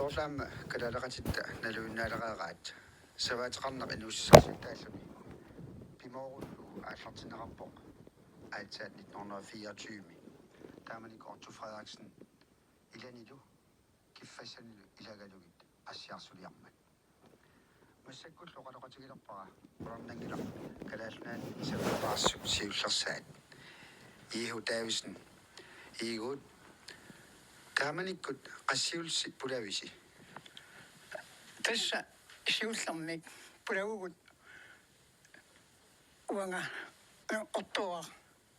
Torlaam kalalaqatitta naluinnaaleqaaqaat savaatiqarnaq inuussarsittaallami pimorullu aallartineqarpoq aatsaat 1924 taamanik Otto Frederiksen ilanilu kiffassanilu ilagalugit qassiarsuliarmat массаккул лоqaloqatigilerpara ularnangila kalaallunaani саваапаарсу сиуллерсаат ииху таависн иигут тааманиккут qassiulsi pulavisi tässä siullermik pulavugut uanga ottoa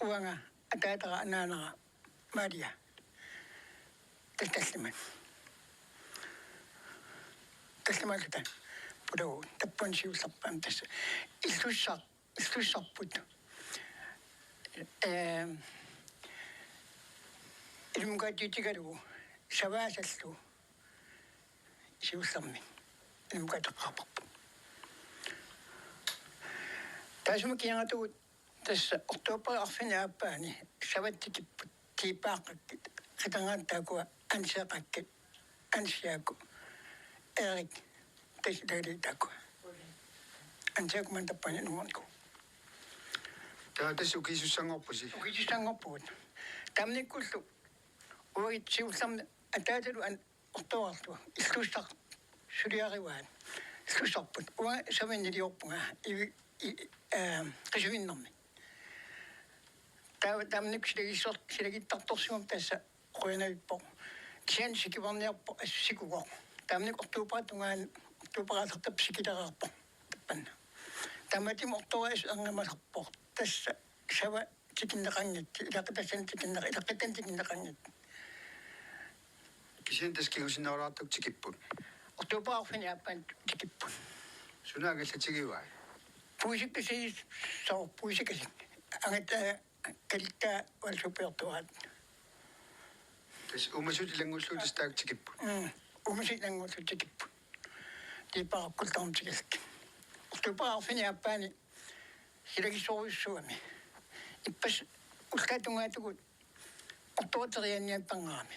uanga ataatara anaanara malia taslimalta pulavu tappan siullerpam tässä illussarput ilmukatiitigalugu savaasallu siullermi ilmukataqarparpu taasumukiangatugut tässä oktoberarfinaappaani savattikipput tiipaaqakkit qitangaantaakua anseeqakkit ansiaku erik tasdalitaku anseekuman tappani nuorniku taatasu kiisussangorpusi ukisangorpuut tamnikkullu uagit siullermi ataatalu an ortoarlu illussaq suliariwaat illussarput uga saviniliorpunga qisuinnermi tamnik silagittartorsium tassa qoyanavippo kian sikivarniarpo assikuqor tamnik ortuupatungaan ortuuparaasartap sikileraarpo tappanna tamatim ortoas angamalarpo tassa sava tikinneqangit ilaqitasan tikinneqangit kisian taskiusinneeraartuk tikipput ortuupararfinaappan tikipput sunaagallatигиваа puisikkasi soo puisikkasi angata kalta wal supertuat tas umasutilanngulluutas taaktikipput umasitlanngullutikippu tiipaaqkultarmtigalak ortuupararfinaappaani silagisoruissuami ippas ulqatungaatugut ortuuterianniappangaami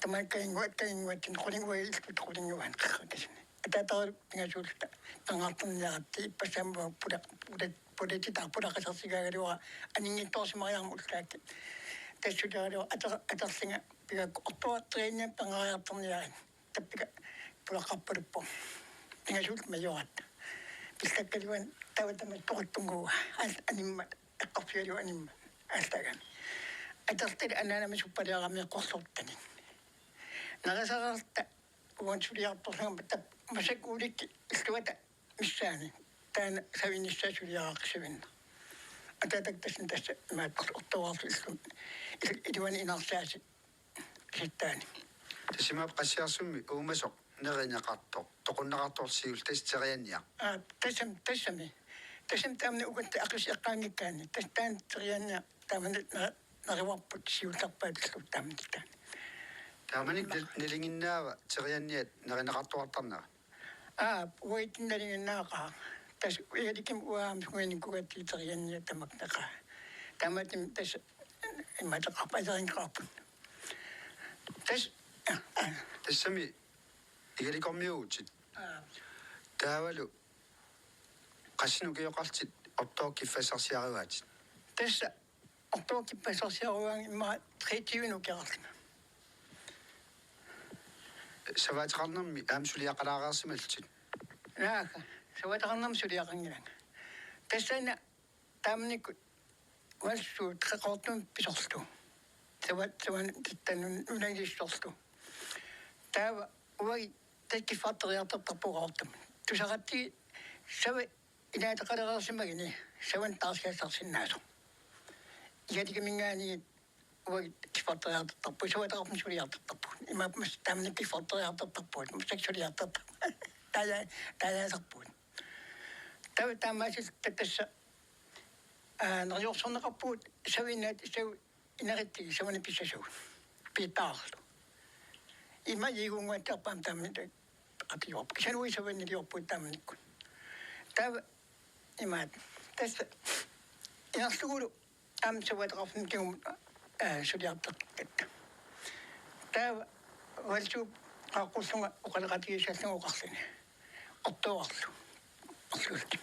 tamakkainguattin qulinguailkut qulinguaan qaqakas атаатар пингасуулта тангартэрниаратти иппассаамма пулатитарпулақасарсигагалуа анингитторсимариарму уллаакки тассутагалуа атерлинга пигакку ортуатриинниа пангариартерниарин таппика пулақарпалуппо пингасуулт маёратта пиллаккалуан таватамат тоқаттунгуа анимма эққарфигалуа анимма аалтаган атертил анаанами суппалиарамиэққорлортани нарасарарта уансулиарторсагам тап масакууликки иллуата миссаани таана савиниссаасулиараақсавинна ататактасин тасса мааққар ортуаарлу иллу илуани инарсааси ситтаани тасимаап qassiarsummi uumasoq nerinaqartor toqunneqartorsiul tasteriannia тассами таамна угатта ақис эққаангиккаани тастаан терианния таамана нариварпут сиулларпаат иллу таамниккаани тааманик нилингиннаава терианниат неринеқартуартарнера уитинналингиннааqa тас уядиким уаам суганиккугатти терианния тамакнаqa тааматим тас иматеқарпасеринқарпут тассами игаликормиуутит таавалу qasinukioqartit ortookiffassarsiaruatit тасса орtookippassarsiaruаан имма 30 нукеарлуна саваатеқарнэрми аамсулиақалаараарсималлутит наака саваатеқарнэрми сулиақангиланга тассана таамникку валсуу треқортун писорлу саван титтанун унагиссорлу таава уай таккиффартериартартарпугаартам тусаратти сава инаатеқалерерсимагини саван таарсиассарсиннаасо игаликамингаани уай киффартериартарпу саваатеқарпун сулиартартарпу имаапмас таамник киффартериартартарпуут мусаксулиартарпу тааяасарпуут тава таамаасил таттасса нерjorsorneqarpuut савинаат сав инериттиги савани писсасуу питаарлу има игунгуаттарпаам таамник атиорп кисануи саваннилиорпуут таамникку тава имаат тасса инерлугулу аам саваатеқарфун кигум сулиартартакка тава валсуу qaaqqullunga uqalaqatigisallunga uqarluni ortuaqarlu arluulti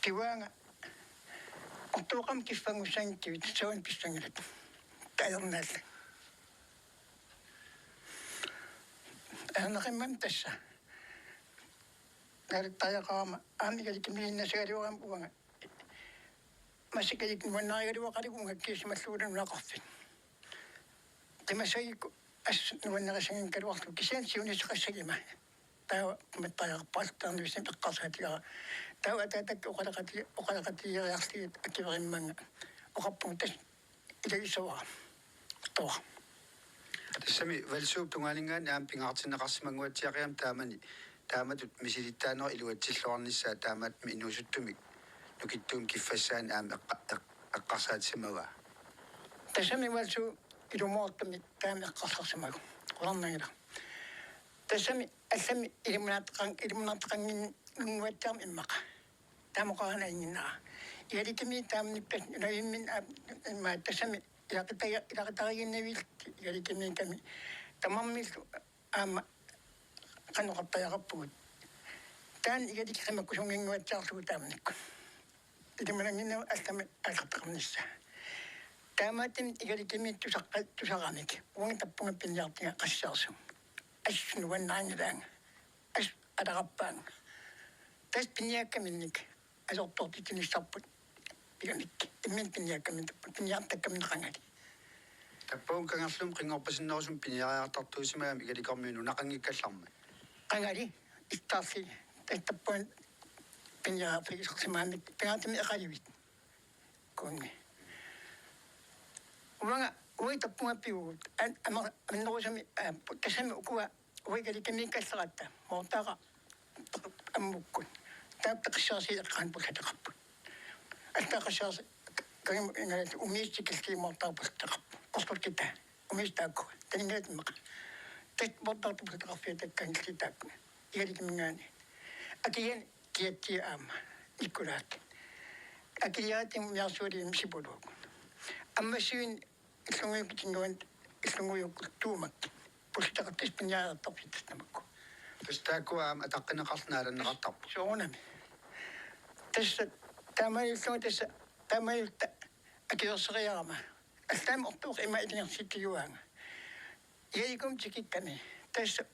kiwaanga ortuuqam kiffangussangittivit saun pissangilat taernaalla aanaqimman tassa narittayaqaama aamikalik miinnasagaliuqam uanga masikalik nuannarigaluaqaligunga kiisimalluulun naqarfit timasagikku ас нуаннерасангин калуарлу кисиан сиунисеқассагима таа маттаяарпаалтаарнуисим эққарсаатигаа таа таатак оқалақатиериарлигит акиверимманга оқарпун тас илагисаваа тоо тассами валсууп тунгаалингаан аам пингаартинеқарсимангуатсиақиам тааматут мисилиттаанера илуатсиллуарниссаа таамаатми инуусуттумик нукиттуум киффассаан аам эққарсаатсимава тассами валсуу илумоортами таамеққарларсимагу қуарнагила тассами аллами илимунаатеқангин нунгуатсаам иммақа таамоқарана ингиннаа иаликими таамниппас наиммин имма тассами илақатаригиннавил иаликими ками тамаммиллу аама каноқартаяқарпугут таан игаликқимаккусунгингуатсаарлугу таамникку илимунангиннау аллами алқартақарнisса таамаатим игаликими тусақарамик уанг таппунга пинниартинга qassaarsum ассунуаннаангилаанга ас адараппаан тас пинниаккаминник асортортитинissarput пиганик иммин пинниаккамин пинниартаккаминеқангали таппуун кангарлум қингорпасиннерусум пиниариартартуусимаами игаликормиуну нақангиккалларма qangали иттаарли таттаппуан пинниарафигисерсимаамик пигаатими эқаливит куунги уанга уитаппунгаппигуут амнерусами тассами укуа уигаликамиккаллератта моортаага аммуккут таптақиссаарсиеққан пулатеқарпут алтақиссаарси кагим ингалат умиистикилки моортаарпултеқарп қорпуткита умиистаакку танингатиммақа тат моортаарпултеқарфиа таккангилитаакку игаликамингаани акиен киатти аама иккулаат акияатим ясуулим сипулук аммасуин иллунгуйуккингуан иллунгуйуккуттуумак пултеқартис пиньяартарфиттамакку тастаакуаам атаққинеқарнааланнеқартарпу соонами тасса тамаиллуга тасса тамаилта акиерсериарама аллаам ортууқ има илингерситтигуаанга иаликум тикикками тасса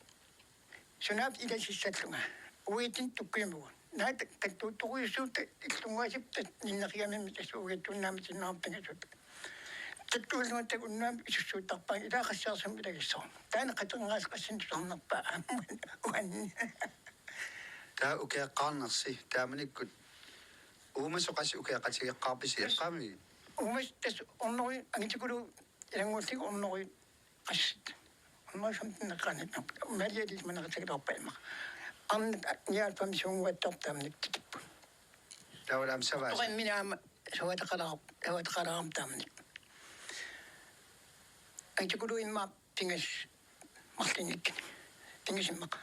сунаап иласиссаллунга уитин туккуимугу наат таттуутторуйуссуут иллунгуасипта ниннериамимми тассуугаттуннаами тиннаарпангасут таттуулнуаттак уннаами исуссуутарпаан илаақассаарсум илагиссоо таана қатенгаас қассинтусарнерпаа уан таа укеэққарнерси тааманиккут уумасоқаси укеэқатигеққарписи эққами умас тас оннори ангитикулу илангууллиг оннори qassит оннори самтинеққанит малиалис манеқатагиларпаима амнат ниалпамисуунгуаттартаамник тикиппу таулаам саваас тоқимминаама саватақалаарам таамник ангитикулу имма пингас марлиниккини пингасиммақа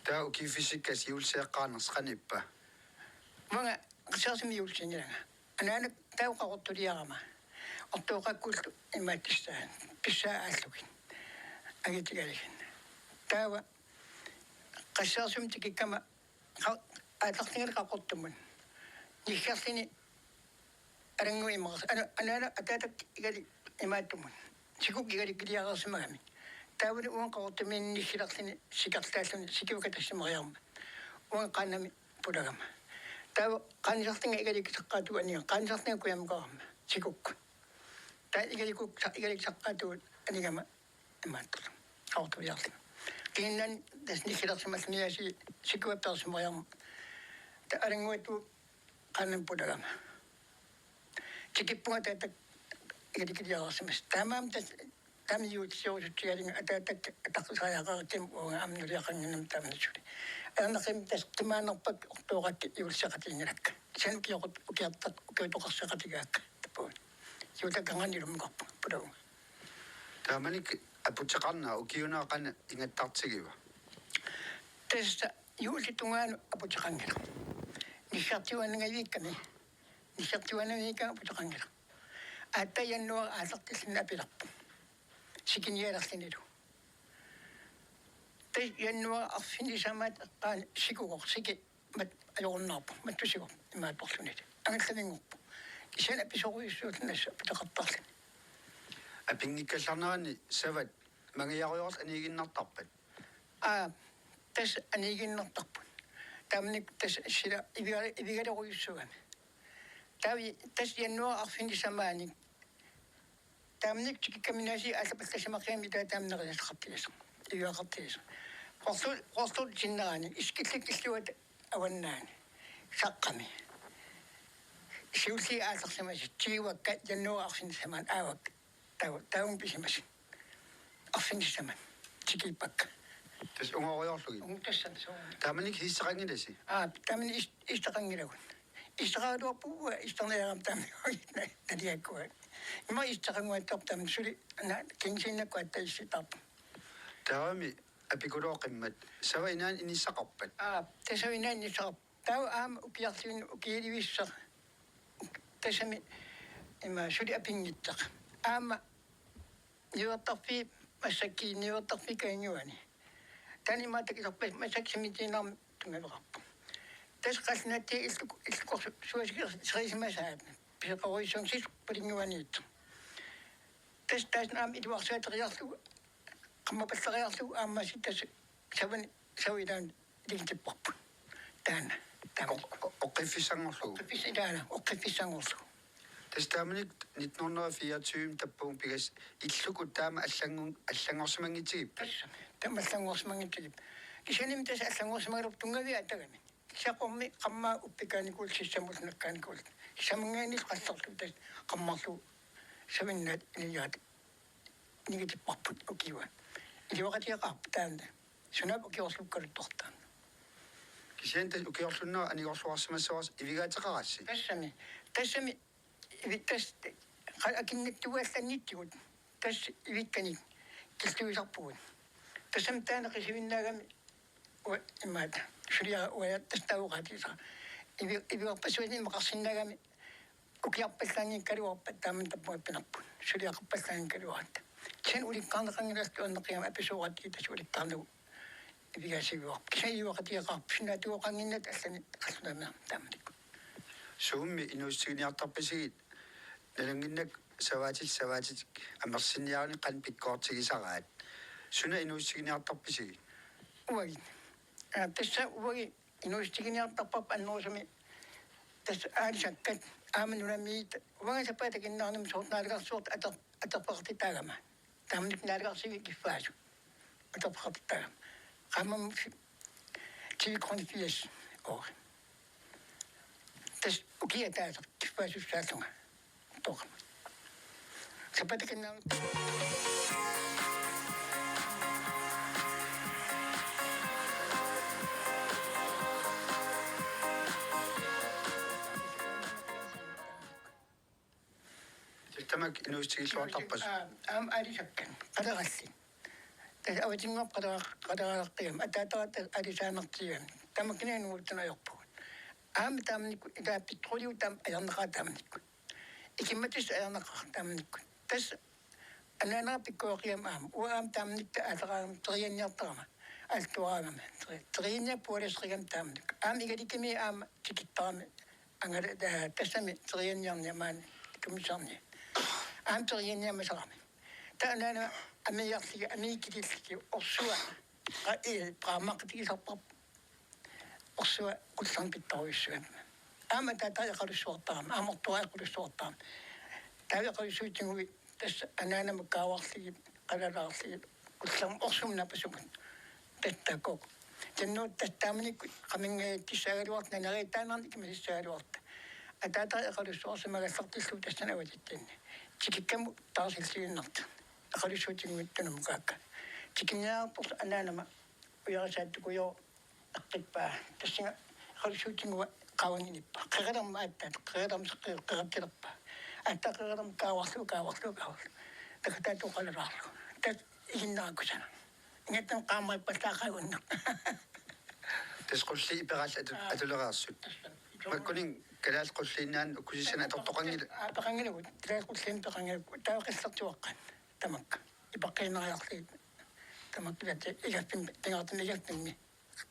таа укифисиккас иулсеэққарнерсқаниппа мага qissarsimi юлсинилага анаана тауқарортулиарама ортуоқаккуллу имааттиссаа писсаааллугин агитигалигин таава qissarsum tikikama аатартигалеқаққортумун ниххарлини арангуиммерс анаана атаатак игали имааттумун сикук игали килиарерсимагами таавали уанқартумин ниххиларлини сикарлааллуни сикивакатассимариарма уанқаанами пулагама таа канисартинга игаликсаққаату анига канисартинга куямгаарма сикукку таа игаликсаққаату анигама имааттала аортуяарли киннан таснихилерсималлуниаси сикуапперсимариарма таа арангуату каннам пулагама тикиппуга таатак игаликилиарерсимас таамаам тамиуутсиорусутсигалинга атаатак атаққусааяақаратим уга амнулиақангиннам таамнасули анақим тас тимаанерпак ортуоқакки иулсақатингилакка санукиоқут укиартақ укиутоқарсақатигаакка таппуун юутаканганилуммақарпу пулау тааманик апутеқарнаа укиунаақана ингаттартигива тас юулитунгаану апутеқангила нихартиуанангавикками нихартиуанавика апутеқангила аттаяннуа аасартиллина апиларпу сикиниалерлинилу тэй яннуа арфини самаат таан сикугор сики мат ажорнаарпу маттусигор имаатпорлунит ангаллавингорпу кисана писоруйуссуулнасса питеқартарлани апингиккалларнерани сават мангияруйорл анигиннартарпат тас анигиннартарпут таамник тас сила ивигалеруйуссугами тави тас яннуа арфини самаани таамник тикиккаминаси аллапалласимақиами таамнериасеқартиласо ивиақартиласо қорсул синнераани искилликкиллуат аваннаани саққами сиулли аалларсимаси тигуакка яннуа арфини самаан аавак таун писимас арфини самаан тикиппакка тас унгориорлуги унгтассан соо тааманик хиссақангиласи таамни истақангилагун истақаалуарпуа исторнеерам таамни надиаккуа има истақангуаттар таамни сули ана кинсиннакку аттаисситарпу таами апикулооқиммат саваинаан иниссақарпат тасавинаан нисақар тау аама укиарлуин укииливиссақ тасами има сули апингиттақ аама ниуартарфи массакки ниуартарфи каангуани тани матакисарпас массаксимитинаарми тунгалеқарпу тас қалнати иллукор суасигер срисмасаат писеқоруисуун сис палингуаниит тас наам идуарсаатериарлу қаммапаллариарлу аамаси тас савани савидаан дигтиппарпу таана оққиффисангорлугу оққиффисангорлу тас тааманик 1924 таппуун пигас иллукут таама аллангорсимангитигип тамаллангорсимангитигип кисаним тас аллангорсимагалуп тунгавиа атагами сақорми қаммаа уппикааникуул сиссамулнаккааникуул самнгаанил қалларлу тас қаммарлу савиннаат илиаат нигитиппарпут укиуа илиоқатиақарпу таанда сунап укиорлуккалуттортаан кисианта укиорлуннаа анигорлуарсимассавас ивигаатеқарасси тассами ивиттас акиннаттуалланниттигут тас ивикканик килтуисарпугут тассам таанеқисивиннаагами имаата шулиа уя тастаугаатиса ивиорпасуини мақарсиннаагами укиарпаллаангиккалуарпат тааман таппуаппинарпут шулиақарпаллаангиккалуарат кен уликкаарнеқангиларту аннеқиама аписуурати тасуликкаарнагу ивигасивиуарп кисаиуақатиақарп синатуоқангиннат аллани қаллунамиа тааманик суумми инуссигиниартарписигит налангиннак саваатит амерсинниарни қан пиккоортигисараат суна инуссигиниартарписигит уаги тасса уаги инуустигиниартарпап аннуусами тас аалисаккат ааманунамиит уагасапаатакиннаарнам суутнаалигарсуурт атарпақартитаагама таамник наалигарсиги киффаасу атарпақартитаагама qamam тивикронифиас ор тас укиатаат киффаасуссаалунга тоо сапатакиннаа тамак инуустигиллуартарпас алисаккан қалералли тас аватингоп қалерааққиам атаатаат алисаанертиган тамакинааnuuттанаёрпугут таамник итааппитрулиу таам аярнеқаа таамникку икимматис аярнеқаа таамникку тас анаанаа пиккуоқиам уаам таамникта алераам терианниартарама алтуарамама терианниа пуаласригам таамник игаликими тикиттарами ангала тассами терианниарниамаани комиссарни терианниамасарами танаана амиарлига амикилиллики орсуа праамақтигисарпар орсуа кулларн питторуиссуам таатаақалуссуартарама амортуаақалуссуартарама таавеқалуссуутингуи тас анаанама кааварлиги қалалаарлиги кулларн орсумнапасумут таттакок теннуут таттааманик қамингаа тиссаагалуарт нанеритаанарни кимисissaaгалуарта атаатаақалуссуарсимагаллартиллу тассанаватиттанни тикиккаму таарсиллигиннарта ақалуссуутингуиттунам каакка тикинниаарпор анаанама уярасааттукуйоо аққиппаа тассинга ақалуссуутингуа қаваниниппа қеқалерма ааттаат қеқалерма қеқаттилерпа аттақеқалерма кааварлу такатаатуқалераарлу тат игиннаакусана ингаттам qaamarippallaaqqagunna тасқулли ипераал атулераарсут маккунин калаал qulliinnaан укусисана атортоқангила пеқангилугут таақуллин пеқангилугут таақиллартуаққан тамакка ипаққинериарлит тамаккилат игаффин тингаартин игаффинни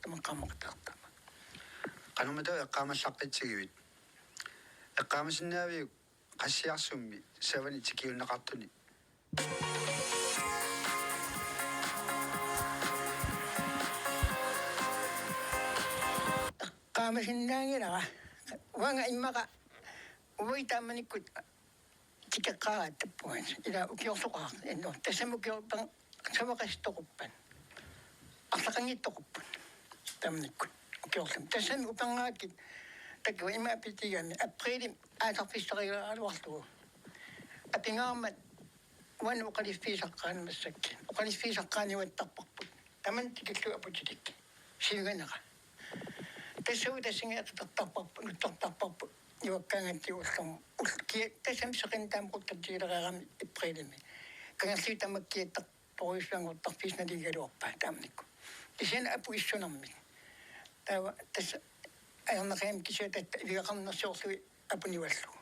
тамаққаммақатаартама qanumata eqqaamalлаққитсигивит eqqaamasиннаавиу qassiarsummi savani tikiunneqartuni qaamasinnаагилара уанга иммаqa уитааманиккут тикеққараат таппуган ила укиорлоқаа инно тассамукиорпан самақастоқуппан арлақангиттоқуппан тамниккут укиорлам тассами упангааккит таква има питигами априли аатарфиссаригалуарлугу апингаармат уан уқалиффисаққаанамассакки уқалиффисаққааниуаттарпарпут таман тикиллу апутитик сиуганера тассау тассингиатартарпарпут нуттартарпарпут юаккаангаттиуллам улки тассам сеқинтаамқуттатигилераарами априлими кангалли тамаккиаттар торуиссуангуттарфисналигалуарпаа таамникку кисен апуиссунарми тава тасса аернеқаам кисиатат виақарнерсиорлуи апуниуаллу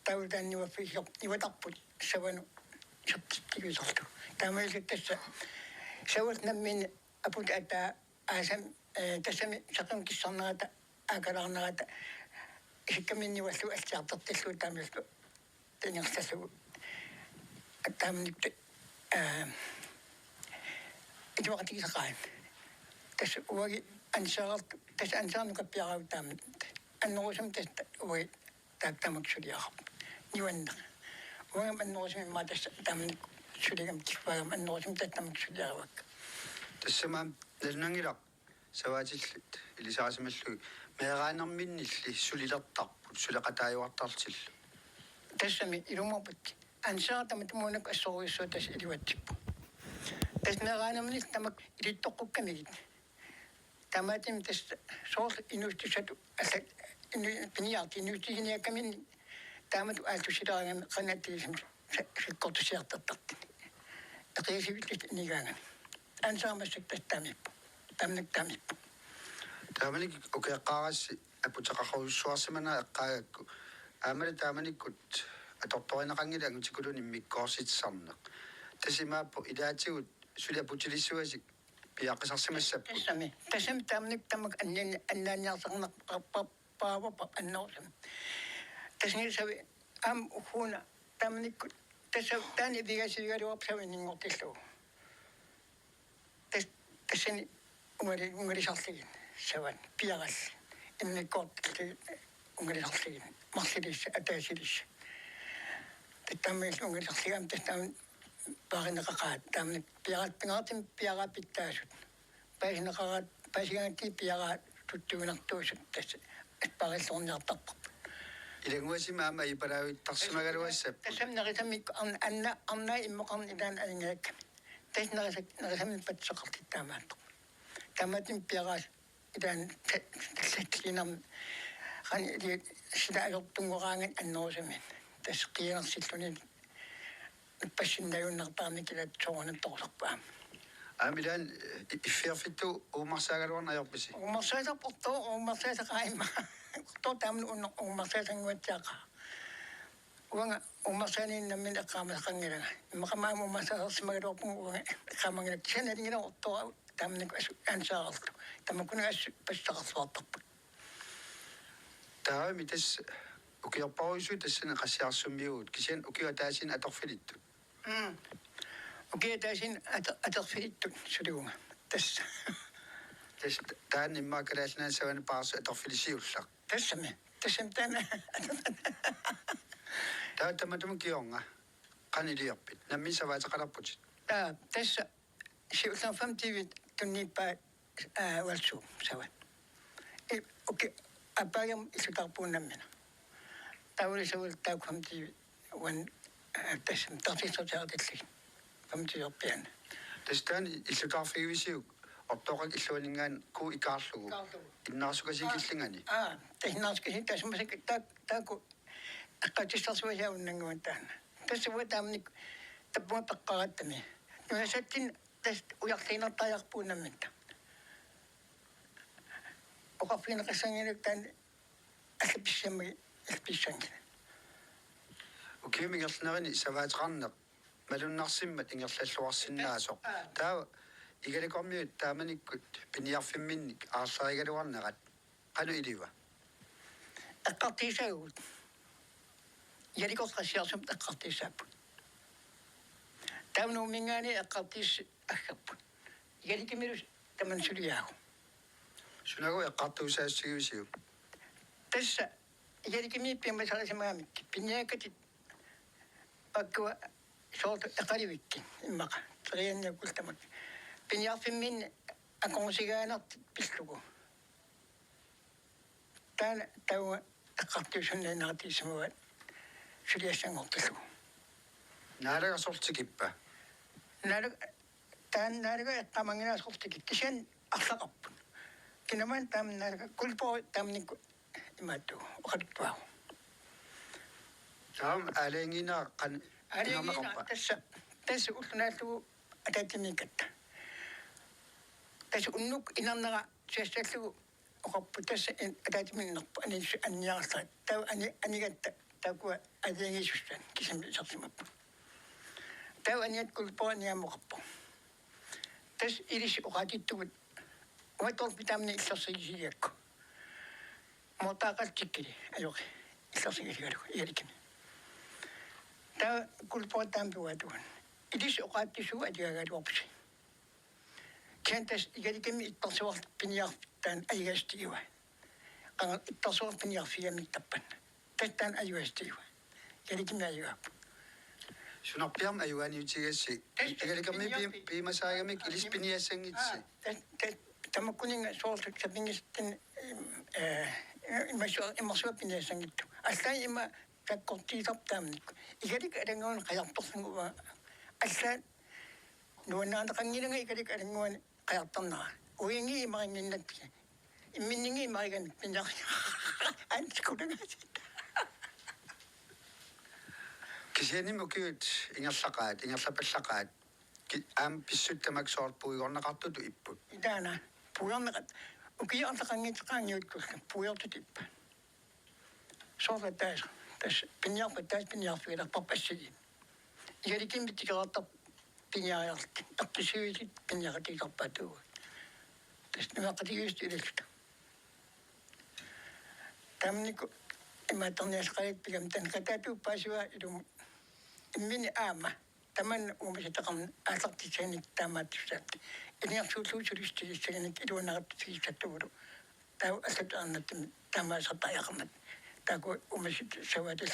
таулаанниуаффисоқ иватарпут савану сертиккигисорлу таамаилут тасса сават наммин апут ата аасам тассами сақам киссарнерата аакалаарнерата иккаминниуаллу аллиартертиллу таамиллу тангерлаллу таамникт итуақатигисақаан тасса уаги ансаарт тасса ансаарнукаппиарау таамит аннерусам тасса уаги таактамаксулиарап ниваннер уагам аннерусами ма тасса таамник сулигам тиффагам аннерусам таттамаксулиаруак тассамаам налнангилақ саваатиллут илисаасамаллуги меэраанерминнилли сулилертарпут сулеқатааюартарлтиллу тассами илумарпут ансаартамат мунак ассоруиссуу тас иливатсиппу тас меэраанерминил тамак илиттоққуккамигит таматим тас соорл инустисату алла пиниарти инустигиниаккамин таамату аалтусилаарагами қанаттигисим сиккортусиартартартин эқиисивиллит нигаангами ансаамассак тастамиппу тамник тамиппу тааманик океққарасси апутеқарруйуссуарсимана эққаагакку аамали тааманиккут аторторинеқангила ангутикулуни миккоорситсарнеқ тасимааппу илаатигут сулиапутилиссуасик пиаққисарсимассаппу тассами таамник тамак аннааниарсарнеққарпаппаавапа аннерусам таснисави ам ухуна таамниккут тасса таани вигасигалуарпсавинингортиллуу тассани унгалисарлигин саван пиарал инниккоорт унгалисарлигин марлилис атаасилис таттаммил унгалисарлигам тастам паринеқақаат таамник пиарат пингаартим пиарапиттаасут паисинеқараат паисигаанти пиараат туттуинартуусут тасса париллорниартарпарпут илангуасимаама ипалаавиттарсимагалуассаппу тассамнерисамик анна иммоқарни илаан алингаак таснерисамми патсеқартиттаамааттоқ таматим пиараас илаан таллинам хани или силаалертунгораангат аннерусамин тас қиянерсиллуни пассиннаюннартаарни килат соорнаттоқсарпаа аамилаан иффиарфитту уумарсаагалуарна аёрписи умарсаасақаима тотамн умарсаасангуатсаақа уанга умарсааниннаммин эққаамасақангилага имақамаама умарсаасерсимагалуарпугу уанга эққаамангилак саналингила ортора таамник ансааралту тамакунагас пассақарсуартарпут таами тас укиорпаруису тассана qassiarsummiugut кисиан укиатаасин аторфилитту окей таасин атерфилиттут сулуунга тасса тас таанниммаакалаалнаа савана паарсу аторфилисиуллақ тассами таана таатаматум кионга qaniliarpit намми саваатеқаларпутит тасса сиулларфам тивит тунниппаа валсу сават окей аппагам исутарпууннаммина таулисавул таукам тивит уан тассам тартисотаатиллиг памтиорпиана тастан иллукаарфигивисиук ортоқак иллуанингаан ку икаарлугу иннаарсукасикиллингани технааскиси тасмасик тааку аққатиссарсуасауннангуан таана тассуа таамник таппуа пеққараттами нуасаттин тас уярлиинертаярпуунаммита оқарфинеқассангилук таан аллаписсамми алписсангила укиумигерлнерини саваатеқарнеқ малуннарсиммат ингерллуарсинаасо таа игаликормиут тааманиккут пиниарфимминник аарларигалуарнерат qalu iliva эққартисаагут яликорсиарсум эққартисааппут таунуумингаани эққартис аггаппут яликимилус тамансулиаагу сунаго эққартуусаассигивисиу тасса яликими пиммасарасимаамик пинниакатит аккуа шорт эқаливикки иммақа трианниаккултамак пиниарфиммин аконсигаанарт пиллугу таана тауа эққартуусуннаанартисимуат сулиассангортиллугу наалагасортикиппа налаг тааннаалага эққамангинаасортикит кисиан арлақарпут кинаман таамнаалага кулпоо таамникку имаатту оқалуттуа таам аленгина қан аленгина тасса уллунааллугу атаатимикатта тасса уннук инарнера сиассаллугу оқарпу тасса атаатиминнерпу анниарсаа тау анигатта такуа аленгисуссaan кисами сартимаппу тау аниат кулпоо ниамоқарпу тас ирис оқатиттугут уатор питамни иллерсигисиакку мотаақалтиккили ажоқи иллерсигисигалугу иаликими таа кулпоо таампуатуган ирис оқааттисугу атигагалуарпуси кентас иаликими иттарсуар пиниартаан аигастигуа ага иттарсуар пиниарфиамиттаппан таттаан аигастигуа иаликими аигааппу сунарпиарма аюаниутигасси игаликарми пимасаагамик илиспиниассангитси тамаккунинга соорсут сапингистин иммасуа пиниассангитту аллаа има таккортиисартаамник игалик алангуун қаярторсугува аллаа нуаннаанеқангилага игалик алангуун қаярторнера уинги имарингиннатти имминнинги имариган пинjar анскулангасит кисиани мукиут ингерлапаллақаат аам писсуттамак соорпуигорнеқартуту иппут идаана пуйорнеқат укиартақангитеқаангиуткулла пуйортут иппа соортаас тас пинjarпассили игаликиммиттикеқартар пинjaariarт артисуилит пинjaратигерпатуу тас нуақатигиуст илаллута тамнику иматерниасқалиппигам танкатаатуу паасуа илум иммини аама таман умисатеқарна аалартисааник таамааттусаат иниарсуулуусулистигиссаганик илуанератсигиссаттугулу таа асатаарнаттми таамаасартааяқарнат таку умисит саватал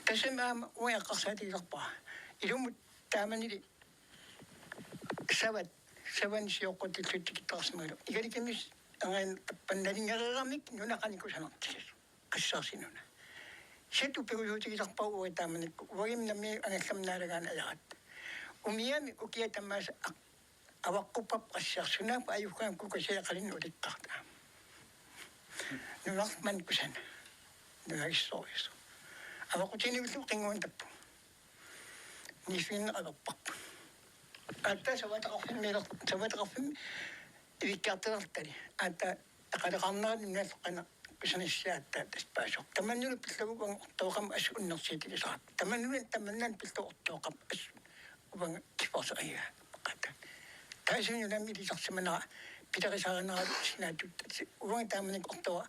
тасэмаама уяққарсаатигерпаа илумут тааманили саванисиоққутиллуттикиттарсмалу игаликамис ангаан панналингерерамик нунақаникусанартигас қассаарсинуна сету пегуутигисарпау уитааманик уагимнами ангалламнаалагаана аярат умиами укиатамаас аваққуппап qassarsunaap аюкаан кукасиақалин улиттарта нунарман кусана нуагиссоорис авақутинивлу қингуантаппу нифин алерпарпу атта саватақарфим ивиккаартелартали атта ақалеқарнерат нуаллеқана писаниссаатта таспаасо таманнулу пиллавуган ортоқам ас уннерсиитигисаат таманнан пиллуортоқам ас убан кипорса ая қата таасинунами лисарсиманаа питарисаарнерат синаатут убан тааманик ортоа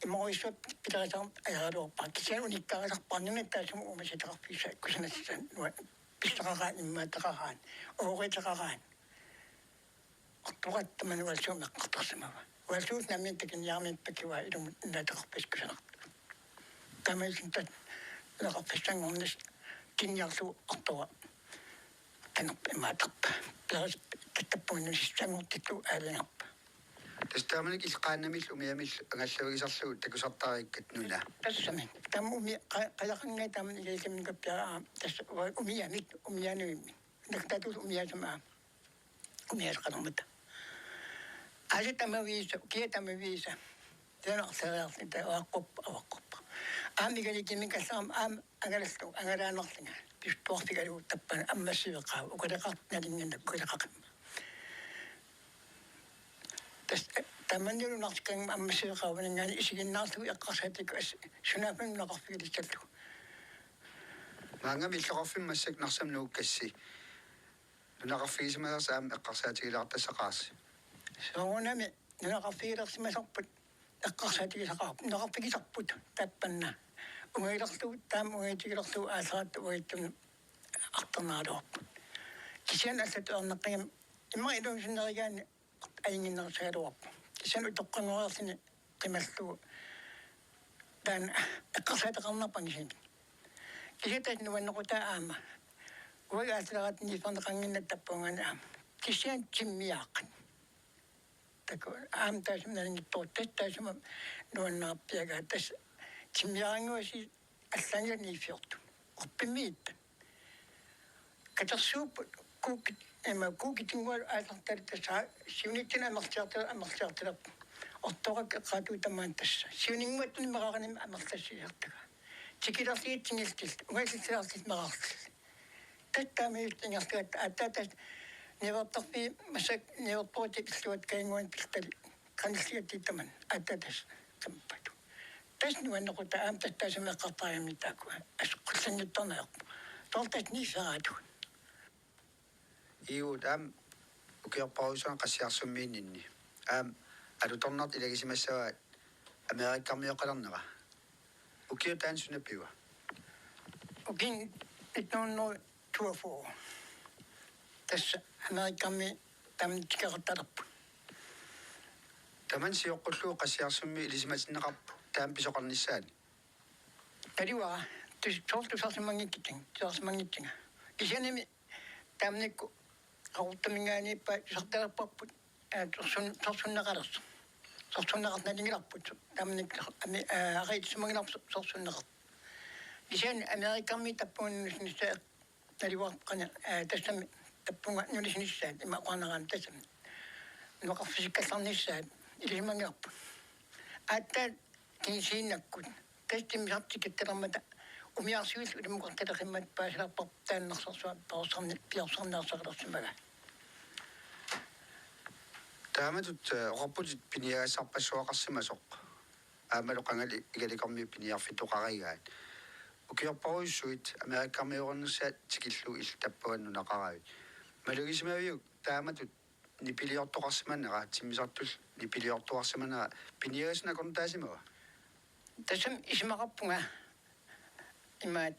имоисуат питарисаар аяралуорпаа кисаа униккаарисарпарнуна таасуму умаситеқарфиса кусанассaan нуа пистақараан иммаатеқараан ооритеқараан ортоқат тамануалсуум эққартарсимава уалсуут наммиттакин яармиппакуа илум наатеқарпаскусанарт тамаисинтат леқарпассангорнис киньярлу ортоа танерп имаатарпа плас каттаппуиннусиссангортитту аалингарпа тастааманик илқааннамил умиамил ангаллавигисарлугут такусартариккат нуна тассами тамуми қалақангай таман илисамингаппиараа тасса умиамик умиануимми нактатус умиасамаа умиасқанормата ажитамависа киетамависа тэнэрсэрэрсита аваққуппа аамигаликимикассаам аам агалаллу агалаанерлинга пистуартигалуу таппана аммассивеқаа укалеқартналингинна кулеқақимма тас таманнилунарскан аммассивеқааванингаани исигиннаарлуги эққарсаатику ас сунаапаннеқарфигилиссаллу Maanga millaqarfim massak narsamnuuk kassi. Nunaqarfigismasaam eqqarsaatigilaartassaqaarsi. Soonami nunaqarfigilersimasarput eqqarsaatigisaqaarp nunaqarfigisarput taappanna. Ungiilerluut taam ungiitigilerluu aasaraat uittum артernaaluарпут. Кисиан аллату арнеққигам имма илуусиннеригаани аингиннерсагалуарпу. Кисиан утоққангориарсини қималлуу таан эққарсаатеқарнарпан кисин. Кисиатат нуаннеқутаа аама. Уагаасилерат нифарнеқангиннат таппунгани аама. Кисиан тиммиааққат. тако аам таасумнанингиттор таттаасума нуаннаарпиагаа тас тиммиаангуаси аллаангани ифиорту. орпимиитта. Катерсууп кук кукитингуал аасартал тасаа сиуниттина амерлиартилерп орторак эққаатуу тамаан тасса сиунингуаттуни мераараним амерлассиартага тикилерлиитсингилтил угаллисиарлит мераарлил таттаамиут ингерлуат ааттаатас невартарпи масак неверпоотикиллуат кайнгуан пилтал каниллиаттитаман ааттаатас кампату тас нуаннеқута аам таттаасумеққартариамни таакуа асеққуллангиттарнаерпу тортат нифераату Iut ukiarparusuan qassiarsummiinninni alutornart ilagisimmassavat Amerikkarmioqalarnera ukiutaan sunapiwa ukin itnoonno tuafo tas Amerikkarmi tamtikaqartalerpu taman siоққуллуу qassiarsummi ilisimatinneqarpu taam pisoqarnissaani taliwa tussortusarsimangikkiting tuarsimangittinga kisianimi taamnikku qaruttamingaaniippa tusartalerparput sorsunneqalersu sorsunneqarnalingilarput taamnik ariitsumangilarpu sorsunneqart kisian Amerikkarmi tappuunnisnissa taliwaqqana tassami tappunga nulisnissaat imaqarneraam tassami nuaqarfisikkallarnissaat ilisimangilarpu aattaat kinsiinnakkut tastimmisartikattelermata umiarsuil ulimuqartaleqimmat paasilarpar taannersarsuat pausarni piarsarnaarsaqilersimaga taamatut oqarputit piniagassarpassuaqarsimasoq aamaloqangali igaliqarmi piniarfituqarigaat ukiorparuissuit Amerikkarmiornersaat tikillu illtappuannu naqaraavit malugismaviuk taamatut nipiliortoqarsimannera timmisartul nipiliortoqarsimannera piniagasnakorntaasimaga tasam ismaqarpunga imaat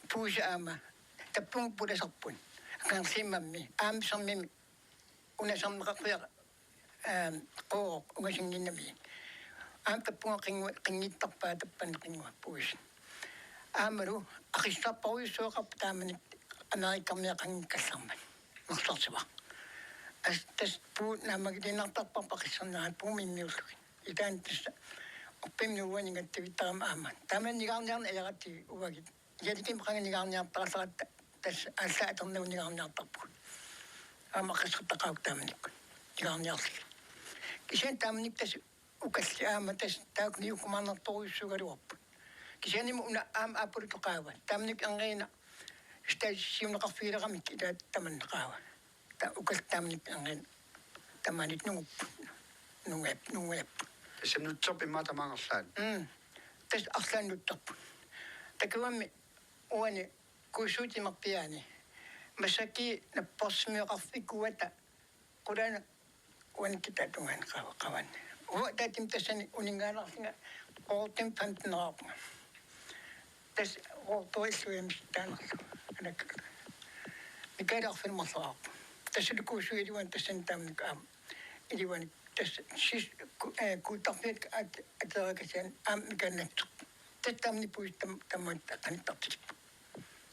puusaama tappung pulasarpun kansimammi aamsarmimi unasarneqarpiaq qooq ungasinginnami aam tappunga qinngittarpaa tappan qingua puus aamalu aqissarparuissuoqarp taamanik Amerikkarmiaqanngikkallarman nersarsiva tas puu naamagilinnartarparpa qissarnaat puumimmiullugi itaan tassa oppinuuanigattavittarama aama taamanigaarniarna ajarati uvagit yalikim qanganigaarniartarallaratta tas allaaternuunigaarniartarput aama qissartaqauk taamanikku igaarniarlik kisian taamanik tas ukalli aama tas taakniukumaarnertoruissugaluarput kisianimu una aama aapulitoqaava taamanik angeena stasiuneqarfiileramik ilaat tamanneqaava ta ukal taamanik angeena tamanit nungup nunguap semnutsorpi maatamangerlaan tas arlaannuttarput takuammi uani kuusuutimerpiaani masaki napporsimioqarfikkuata qulana uanikitaatungaan qawan uwa taatim tassani uningaanarlinga qoortim pantneraapunga tas qoortoilluimis taanerlu anakka mikaalarfilmerleraarpu tassulikuusuiliwan tassan taamnik aam iliwanik tas sis kuutarfiat aterakasian aam mikannatsu tattamni puis tammat qanittartik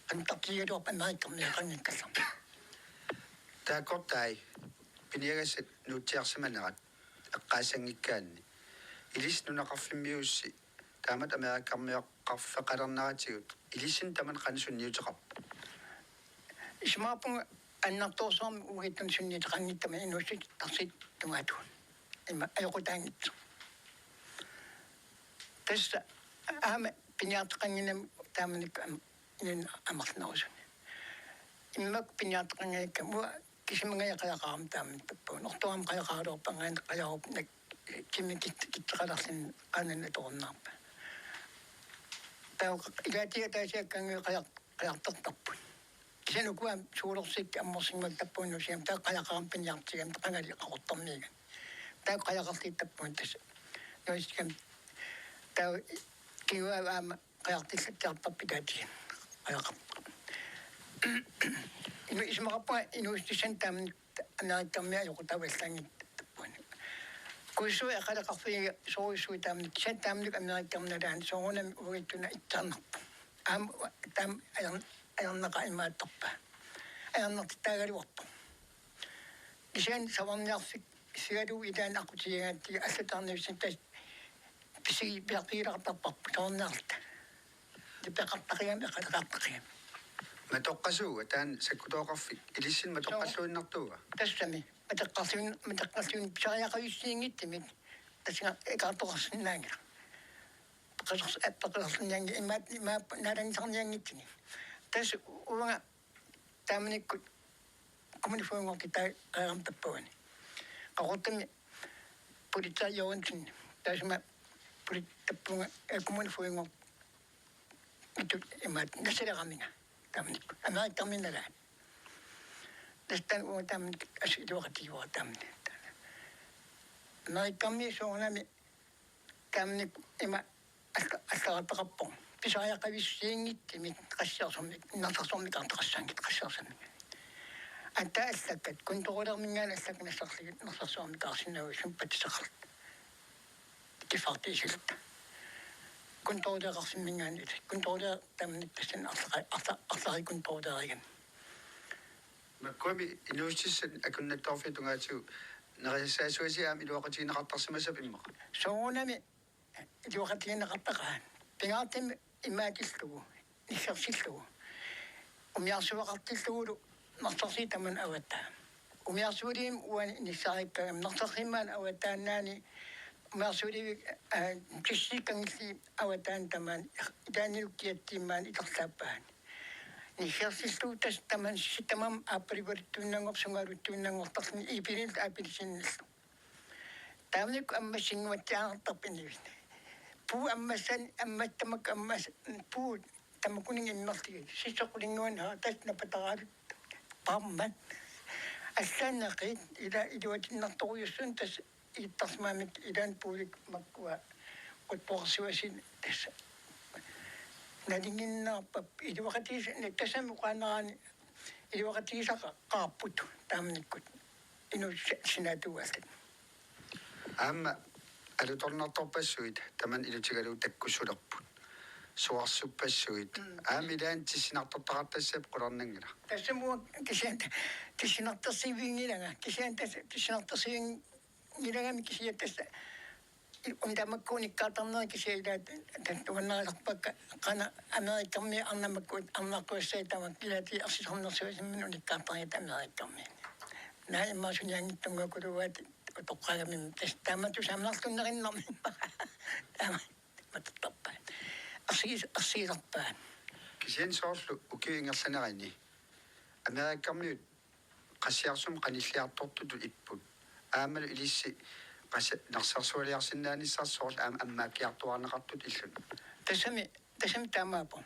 qanittartigaluarp Amerikkarmiaqanngikkallar taakortai piniagasat nuutiarsimanerat eqqaasangikkaanni ilis nunaqarfimmiussi taamat Amerikkarmiaqqarfeqalerneratigut ilisin taman qansunniuteqarp ismaapunga annartorsormi ugittun sunniiteqangittama inuussit tarsit tungaatuun ima ayoqutaangitsu tassa aama piniarteqanginam taamanik inin amernarusun immak piniarteqangayakka mua kisimangayaqayaqaaram taamnik tappuun ortuam qayaqaaluorpangaan qayarup nak kimikitteqalarlin qaananna torunnaarpa таа илаатига таасиакканги қаяртартарпут кисанукуам суулерсик амморсимак таппууннусиам таа қаяқарпин яртигам тақангали қақортарнига таа қаяқартиттаппуун тас ноискам таа киуаама қаяртиллаттиартарпикаати қаяқар ину исмақаппа инуустисан таамник анариттармиа йоқутаваллаангит таппуун куисуи ақалеқарфига соруисуи таамник сан таамник анариттарналаан соорунами угиттуна иттаарнарпу таам аярнақа имааттарпа аярнартитаагалуарпу кисаан саварниарфик сигалу илаан ақутигааттига аллатаарнависин тас писиги пиақиилартарпарпу саварниарта типеқартақиами ақалеқартақиами матоққасууга таан саккутооқарфик илиссин матоққаллуиннартуга тассами матеққаллуин писариақависсиингиттимит тасга экаартоқарсинаангила пақалерсинаанги имаап налангисарниангитсини тас уанга таамниккут коммунифунгорки таа аарамтаппуани қақортами политаажоонтин тасма политтаппунга коммунифунгор итут имаат насалерамина таамникку амааттарминалаа тастан уу таамник асилуақатигуа таамник наиккамми соонами таамник има алларатеқарпо писариақависсиингиттимит qassiarsummi нартарсорми картақассаангит qassiarsummi анта аллаккат кунторулермингаан аллак нассарлигит нартарсорми каарсинагу сумпатисақарт кифартисилта кунторулеқарсиммингаани кунторулеа таамник тассан арлари кунторулериган маккуами инуустиссан акуннаттарфитугаатигу нерисаасуасиаами илуақатигинеқартарсимасап иммақа соонами илуақатигинеқартақаан пингаартими имаакиллугу ниссерсиллугу умиарсуақартиллугулу нартарси таман аватаа умиарсуулиим уани ниссариккагам нартарсимаан аватааннаани умиарсууливи киссиккангилли аватаан тамаан итааниуккиаттимаан итерлааппаан ниссерсиллугу тас таман ситамам ааппаривалуттууннангор сунгалуттууннангортарни ипилил аапилисинниллу таамник аммассингуаттиаартарпинивит пу аммасан амматтамак аммас пу тамакунин иннэртиги сисоқулингуан тас напатараалут паммат ассааннақит ила илуатиннарторуйуссун тас иттарсмаамик илаан пуулик маккуа отпорсуасин тас налингиннаарпап илуақатис тасами қаанераани илуақатисақа қаарпут таамниккут ину синатуаллат аама алуторнарторпассуит таман илутигалуу таккуссулерпут суарсуппассуит аамилаан тиссинартортақартассап қуларнангила тассамуа кисинартарсивингилага кисиан кисинартарсивингилагами кисиаттасса ундамаккууниккаатарнери кисиилаат таттуганнериларпакка қана америккарми арнамаккуут арнаркуассаатамак килати арсисорнерсуасиммин униккаартариат америккарми наиммаасуниангиттунгакулуаат утоққагами тастамату самнарлуннериннарми тама мататтарпаа арсииларпаа кисиан соорлу укиингерланерани америккармиут qassiarsum qanilliartortut ipput aamalu ilissi qassa narsaarsualiarsinnaanissaarsoorl ammaakkiartuarneqartut illun tasami taamaappo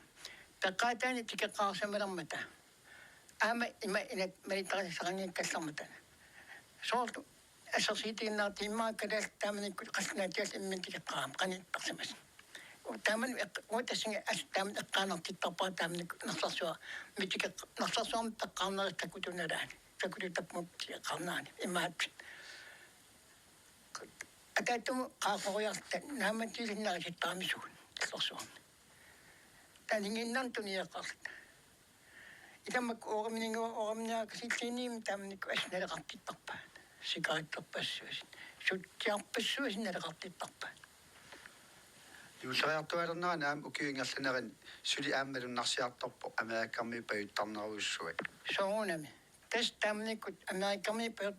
taqaataani tikeqqaarsamalэрmata aama ima inat malitarisaqangiikkallarmata soorlu ассерсиитигиннаарти иммааккалаал тааманиккут қаллунаатиал иммин тикеққаам қаниттарсамас тааман уутассинга тааман эққаанартиттарпаа тааманик нарларсуа митикеқ нарларсуарми пеққарнерис такутуналаани такутутапмут тикеққарнаани имаат атаатуму қаақориарта нааматилиннариситтаамисугун талларсуарми танингиннарн туниеққарлата иламмак орамнингуа тааманик асналеқартиттарпаа сигареттерпассуасин суттиарпассуасин налеқартиттарпаа юллариартуалернаа наам укиуингерланерин сули ааммалуннарсиарторпо америккарми паюттарнеруйуссуат соонами тас таамникут америккарми пают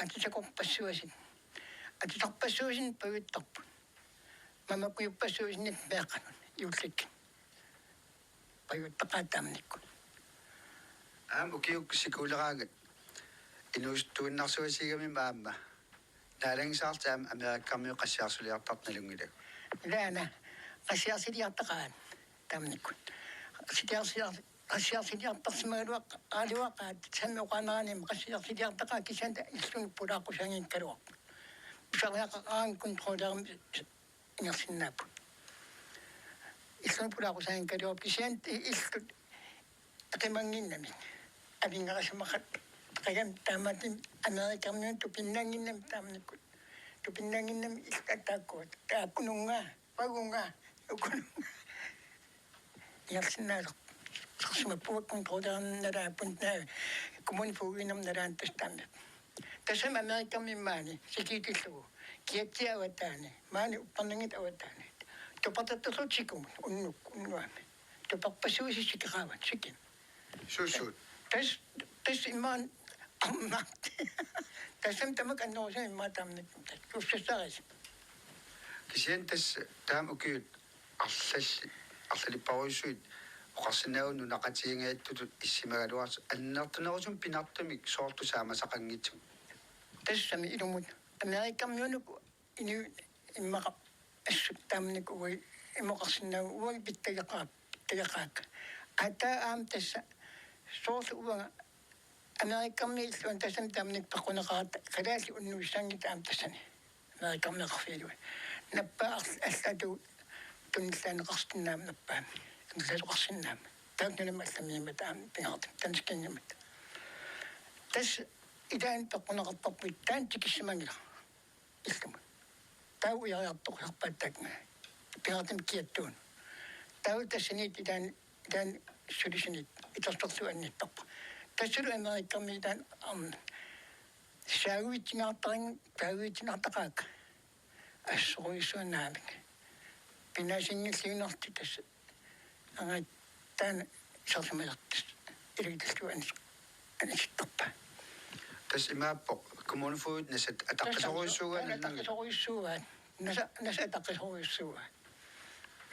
атисакорпассуасин атисарпассуасин паюттарпу мамакуйуппассуасин меэққанун юллик паюттақаа таамниккут аам укиуккисикуулераагат инуустуиннарсуасигами маамма наалангисаартаам америккарми qassiarsuliartartnalungilag илаана qassiarсилиартақаан таамниккут qasiarsiartarsimagaluaq qaaliuaqaat sammiuqaaneraanima qasiarsiartaqaa kisanta иллуни пулааққусангиккалуақ писариақаан контролерми ингерсиннааппу иллуни пулааққусангиккалуақ кисиант иллут эқимангиннами авингерасамақат qagam taamatin amerikamniun tupinnaanginnam taamnikkut tupinnaanginnam illattaakkuut taappununga pagunga ukununga yarsinnaaleq sarsimappuak kontrollerannalaapuntaa kommunfuuginam nalaan tastaammat tasam amerikamimmaani sikiitillugu kiatsiawataani maani upparnangit awataani tupartatterlutikum unnuami tuparpassuusi sikiraavat sikin suussuut tas immaan аммарт тасам тамак аннорсаа иммаатаамник куссассарис кисиантас таам укиут арлалиппаруйсуит оқарсинаагунну нақатиингааттутут иссимагалуарс аннертунерусум пинартумик соорту саамасақангитсум тассами илумут америкаммиунук ину иммақа ассут таамник уи имоқарсинаагу уи питтагақаак ата аам тасса соорсу уага америкамми иллуан тасам таамник пақунеқаат қалаали уннуиссаангит аам тассани америкаммеқарфиилуи наппаа аллату тунниллаанеқарстиннаам наппаа тунниллаалеқарсиннаам таакнанама алламиимат аам пингартим танскингимат тас идаан пақунеқартарпит таан тикиссимангила иллума тау яриартоқарпааттаакна пингартим киаттуун тау тассанит идаан сулисинит итарторсуанниттарпа тасулу америкаммидан саагуитингаартаак ассоруисунаамик пинасингиллигинерти тас таан сарсималертис илигдэллуанис аниситтарпа тас имааппо коммунфуут насат атаққисоруиссуугаан наса атаққисоруиссуугаан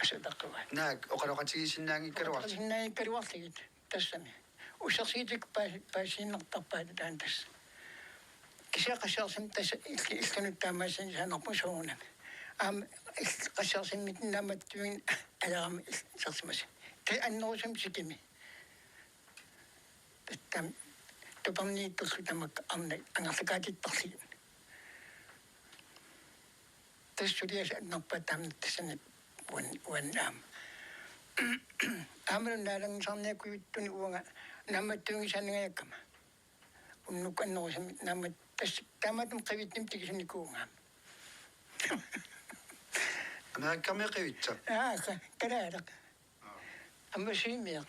асатаққуа наак оқалоқатигисиннаангиккалуарт синнаангиккалуарлигит тассами усерсиитик паасииннартарпаат таантас кисеқассарсим тас иллунут таамаасин саанерпусуугунам аам qassiarsimmitnaammattuin алаарами сарсимаси тэ аннерусам сикими таттам тупамнииттерлутамак арна ангерлакаатиттарси тэссулиас аннерпатаам тассани уаннаам амрун наалангсарниакуиттуни уунга намматтунгисаангаяккама уннуканнерусами наммат тас тааматум қавитним тигисуникуунгаам америкамеқивитса калаалақ аммасиимиа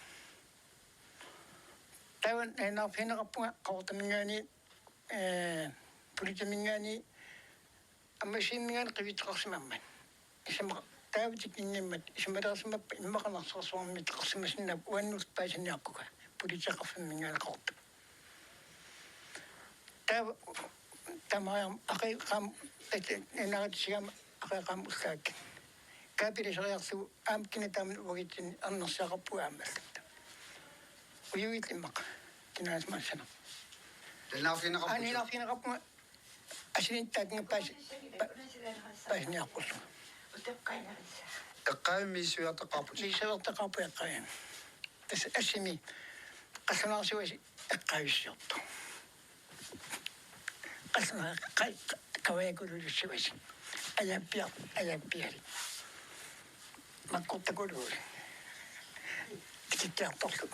таван энарфинеқарпунга қортамингаани политамингаани аммасииммигаани қивитеқарсимамман исама таавтик инниммат исамалерсимаппа иммақанарсерсуарми теқарсимасиннап уаннус паасиниаркука политеқарфиммингаани қорт тав тамаам ақиқам энаритсигам ақиқам уллаак капилисериарсу аамкина тааман угитсин арнерсаақарпуаамаллата уюитиммақ кинаасмассана аниларфинеқарпунга асининтаакнга паасиниарқуллу эққааммиисуиартақарпут мисавертақарпу эққаам тас ассими qasunarsuasi эққависсиорто qasuna каваякулулуссуаси аяппиали маккортакулули тикиттаарторлу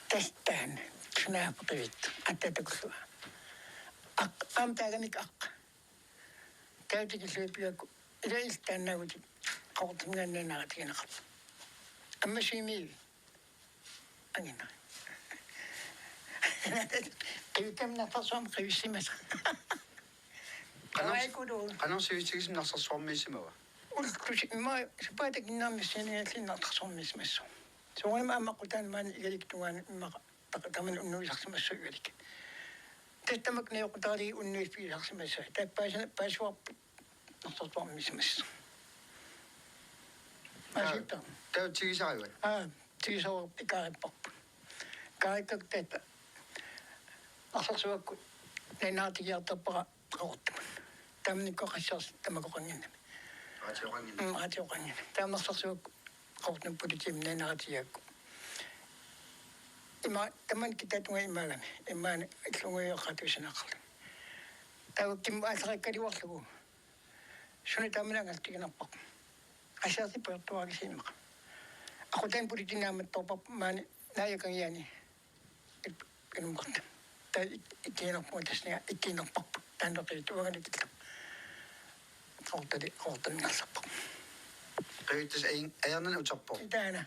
тастаан кнааппивит аттатакуллуа амтаагамик аққа таутикиллуипиаку илаилтааннагути қортимгааннаанаратигинеқар аммасими ангина кивикамнартарсуам қивиссимаса канарсивитигисим нарсарсуармиисимава уллуси имма супаатакиннааммиссинигаллиннаартарсуармиисмассу сугунима аммаққутаан маани игаликтугаани иммақа тақатаман уннуисарсимассу игалик тастамак неоқутаалиги уннуиспиисарсимассу таппаасана паасуарпут нарсарсуармиисмассу асита таутигисариват тигисоо икаариппарпу каикактата арсарсуакку нанаатигиартарпара қаортаман тамникко қассарс тамакоқангиннами атиоқангина таамарсарсуакку qawtun pulitim nanaratiakku ima taman kitatunga imalami imani illunguyoqatusinaqarlu tawakkim aasaqakkaliuarlugu suni tamanangaltiginarpaq ashaati pertuagisimaqa aqutan pulitinaamattorpap maani naayakangiani kinumqarta ta ikkiinerpua tasniga ikkiinerparpu taanneqiituaganitillu qawtaningarsarpaq qeittas ajarnan utarpo taana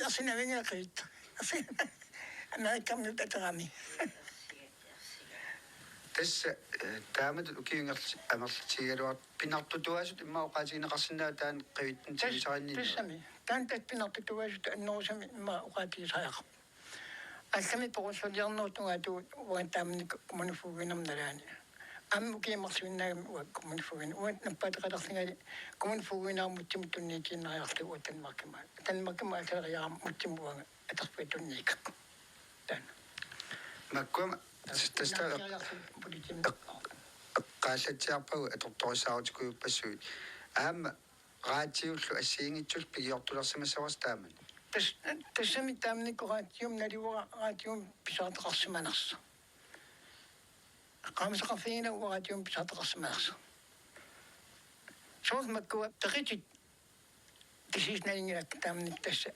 asinavingaqit amerikammiut aterami tässä taamat ukiingerti amerlitigaluart pinartutuasut imma oqaatigineqarsinnaa taan qivittin tigisarinnii tassami taantat pinartutuasut annorusami imma oqaatigisariaqaq allami poqussuliarnuutungaatu uantaamnik kommunufuuginarnalaani аммукиимарсуиннаагами уак коммунфугин уат наппаатеқаларсингаали коммунфугинаармутсимут тунниикииннариарлу уаттанмаркима танмаркима асариарам мутсимуага атерпуатунниикак тан маккуама тастаа qaasatiarpagu atortorisaarutikuyuppassуит аама раатиуллу ассиингитсул пигиортулерсимассавас тааман тассами таамниккораатиум налиуара раатиум писаатеқарсиманерса qaamsaqarfiina uaraatium pisaataqarsimaarsa soos makkua taqitit tisisnalingilak taamnik tassa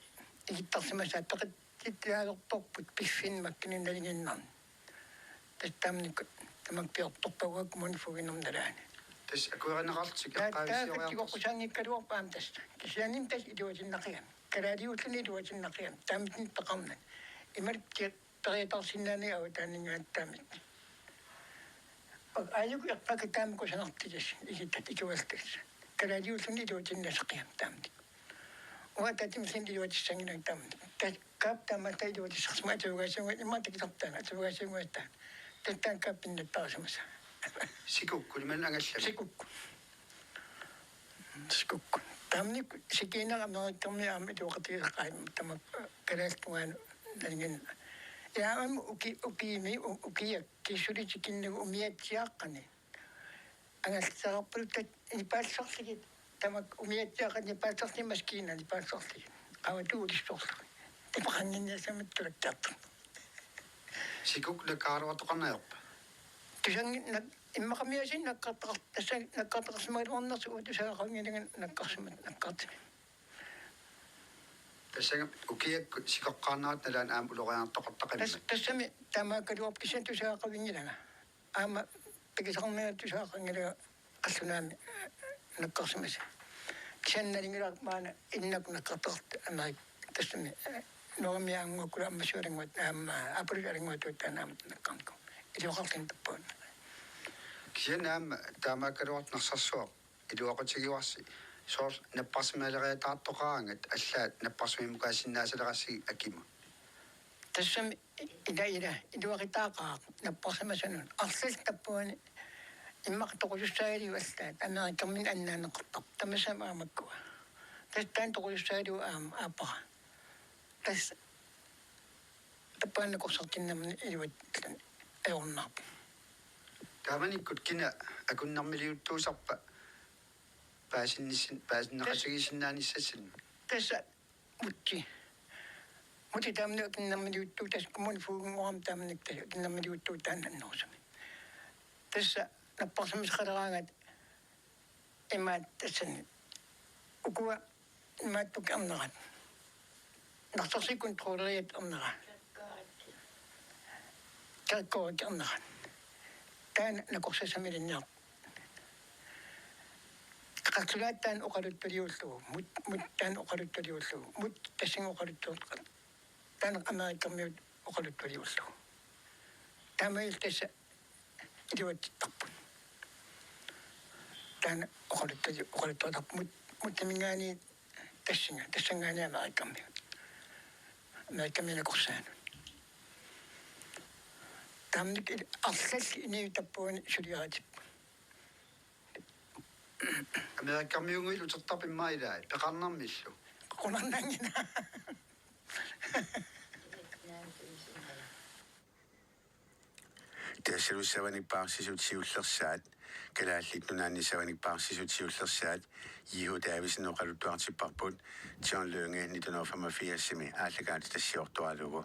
igittarsimasaa taqittiaalertorput piffin makkininnalinginnarni tastaamnik tamakpiortorpaguak munfuginermnalaani tas akueranaqartik taaqaavisioriartikoqqusaangikkaluarpaam tassa kisianim tas iluatinnaqiam kalaaliulluni iluatinnaqiam taamitni taqarnan imalikki periatarsinnaani autaanningaataamit ayuku yaqpakitaamku sanartigas igittat ikuvaltas kalaaliulluni iluatinnaseqiam taamti uatatimsin iluatissangina taamti kaaptaamata iluatissaqsima atuugaasuga imaatakisartaana atuugaasuguattaan tattaan kaappinnattarsamasa sikukku niman angallami sikukku taamnik sikiinara amerikkarmiaam iluaqatigiseqqaim tamak kalaaltugaanu nalingin yaam ukiimi ukiyak kisulitikkinnugu umiatsiaaqqani angalsarapultat ipaassarligit tamak umiatsiaaqani ipaassarli maskiina ipaassarligit qawatu ulissorlu tapaqanginniasamattulattartu sikuk nakaaruatoqarnaajorpa tusangi nak immaqamiasin nakkartaqarsimaluarnersu utusaaqangilingan nakkarsimat тассага укиакку сикоққарнаат налаан аам улориарtoqartaqanima тассами таамааккалуап кисантусаақавингилага аама пикисарнеатусаақангилага қаллунаами наккарсимаса кисанналингилаак маана иннак наккартарт амаик тассами нормиаангуккула аммасуалингуат аама апулиалингуатуат танаам наккарнку илуақарлин таппуун кисанаам таамааккалуарт нарсарсуа илуақутигиуарси soos napparsimaalereataartoqaangat allaat napparsimimukaasinnaasalerassigi akima тассами ила илуақитаақаақ наппарсимасанун арлал таппуани иммaqtoqulussaagiu аллаат америккермин аннаанеқартар тамасама амаккуа тастаан тоqulussaagiu аама ааппара тас таппааннакорсартиннамни илуат аёрнаарпа тааманиккут кина акуннармилиуттуусарпа паасиннеқасигисиннааниссасин тасса мутти таамни киннармилиуттуу тас коммун фуугунгорам таамник тас киннармилиуттуу тааннаннерусами тасса наппарсимисқалераангат имаат тассани укуа имааттук арнерат нарсарси контролериат арнера каккоот арнерат таан накорсасамилинниар qaqsugaattaan uqaluttuliullugu muttaan uqaluttuliullugu mut tassin uqaluttuulqat taan amerikkarmiut uqaluttuliullugu taamail tassa iluattittarput taan uqaluttuutarput muttamingaani tassangaani amerikkarmiinakorsaanu taamnik arlalli iniutappuuni suliaratippu америккармиунгуилу тертарпиммаилаа пеқарнармиллу qunarnangina тассалуссавани паарсисут сиуллерсаат kalaallit nunaannisavanik paarsisutiullersaat Iho Davisen oqaluttuartipparput John Lønge 1985-simi aallakaat tassiortualugu